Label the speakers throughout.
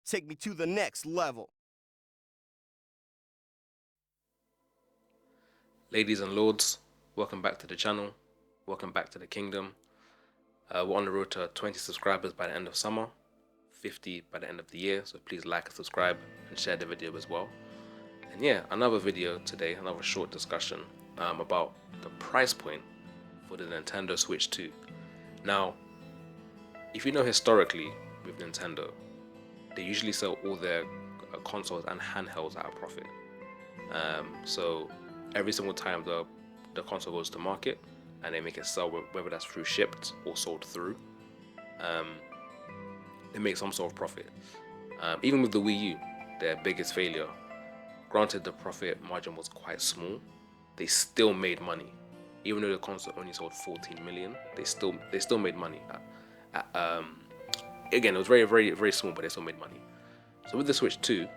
Speaker 1: Take me to the next level.
Speaker 2: Ladies and lords, welcome back to the channel. Welcome back to the kingdom. We're on the road to 20 subscribers by the end of summer, 50 by the end of the year, so please like and subscribe and share the video as well. And yeah, another video today, another short discussion about the price point for the Nintendo Switch 2. Now, if you know historically with Nintendo, they usually sell all their consoles and handhelds at a profit. So every single time the console goes to market and they make it sell, whether that's through shipped or sold through, they make some sort of profit. Even with the Wii U, their biggest failure, granted the profit margin was quite small, they still made money. Even though the console only sold 14 million, they still made money. Again, it was very, very, very small, but they still made money. So with the Switch 2,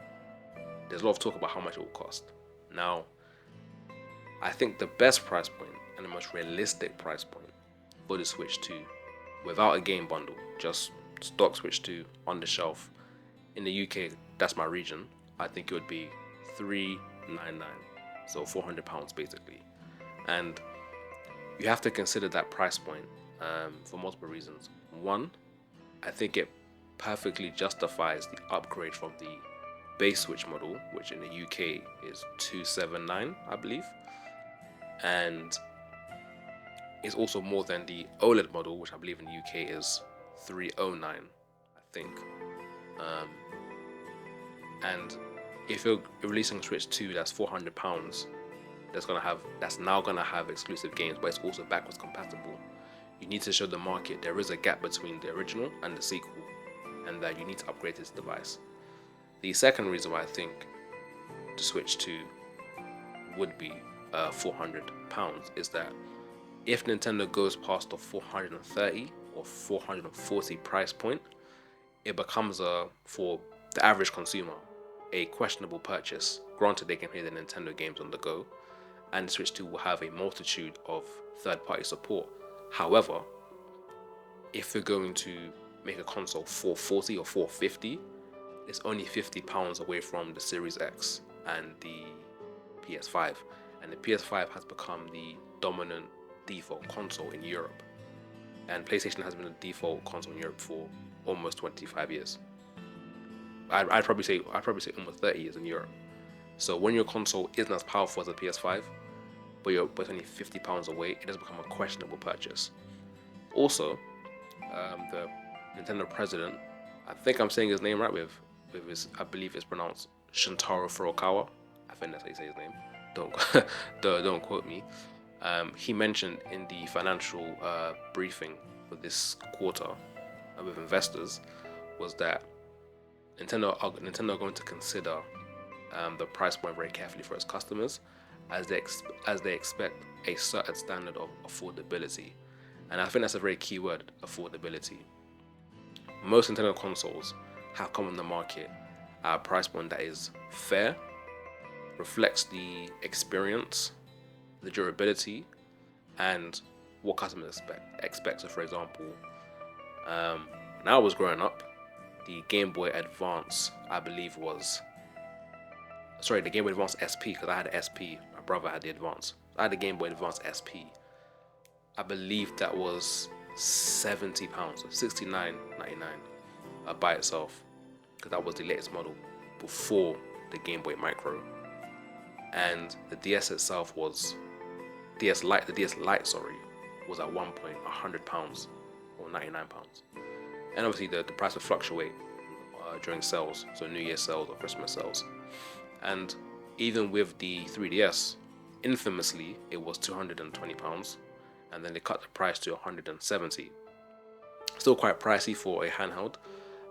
Speaker 2: there's a lot of talk about how much it will cost. Now, I think the best price point and the most realistic price point for the Switch 2, without a game bundle, just stock Switch 2 on the shelf, in the UK, that's my region, I think it would be £399, so £400 basically. And you have to consider that price point for multiple reasons. One, I think it perfectly justifies the upgrade from the base Switch model, which in the UK is £279, I believe, and it's also more than the OLED model, which I believe in the UK is £309, I think. And if you're releasing Switch 2 that's £400, that's now gonna have exclusive games, but it's also backwards compatible. You need to show the market there is a gap between the original and the sequel, and that you need to upgrade this device. The second reason why I think the Switch 2 would be £400 is that if Nintendo goes past the 430 or 440 price point, it becomes for the average consumer a questionable purchase. Granted, they can play the Nintendo games on the go, and the Switch 2 will have a multitude of third-party support. However, if you're going to make a console 440 or 450, it's only £50 away from the Series X and the PS5, and the PS5 has become the dominant default console in Europe, and PlayStation has been a default console in Europe for almost 25 years. I'd probably say almost 30 years in Europe. So when your console isn't as powerful as a PS5, but it's only £50 away, it does become a questionable purchase. Also, the Nintendo president, I think I'm saying his name right with his, I believe it's pronounced Shintaro Furukawa. I think that's how you say his name. Don't quote me. He mentioned in the financial briefing for this quarter with investors was that Nintendo are going to consider the price point very carefully for its customers, as they expect a certain standard of affordability, and I think that's a very key word: affordability. Most Nintendo consoles have come on the market at a price point that is fair, reflects the experience, the durability, and what customers expect. So, for example, when I was growing up, the Game Boy Advance, I believe the Game Boy Advance SP, because I had an SP, my brother had the Advance. I had the Game Boy Advance SP. I believe that was £70, so £69.99 by itself, because that was the latest model before the Game Boy Micro. And the DS itself was the DS Lite, was at one point £100 or £99. And obviously the price would fluctuate during sales, so New Year sales or Christmas sales. And even with the 3DS, infamously it was £220, and then they cut the price to £170. Still quite pricey for a handheld,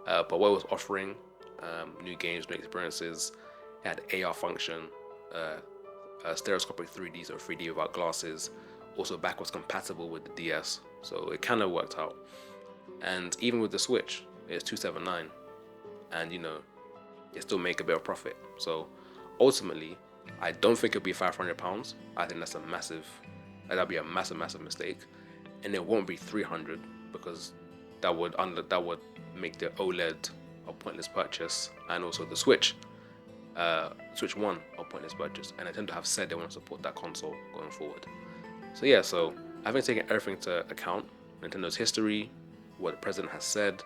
Speaker 2: but what it was offering, new games, new experiences. It had AR function, stereoscopic 3D, so 3D without glasses, also backwards compatible with the DS, so it kind of worked out. And even with the Switch, it's $279, and it still make a bit of profit. So ultimately, I don't think it'll be £500. I think that'd be a massive mistake, and it won't be $300, because that would make the OLED a pointless purchase, and also the Switch, Switch 1 a pointless purchase. And Nintendo have said they want to support that console going forward. So yeah, so I think taking everything to account, Nintendo's history, what the president has said,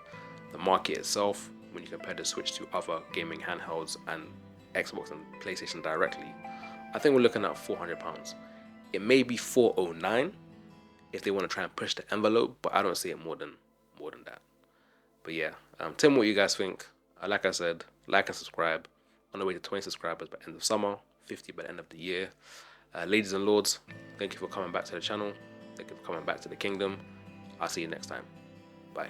Speaker 2: the market itself, when you compare the Switch to other gaming handhelds and Xbox and PlayStation directly, I think we're looking at £400. It may be 409 if they want to try and push the envelope, but I don't see it more than that. But yeah, tell me what you guys think. Like I said, like and subscribe. On the way to 20 subscribers by end of summer, 50 by the end of the year. Ladies and lords, thank you for coming back to the channel. Thank you for coming back to the kingdom. I'll see you next time. Bye.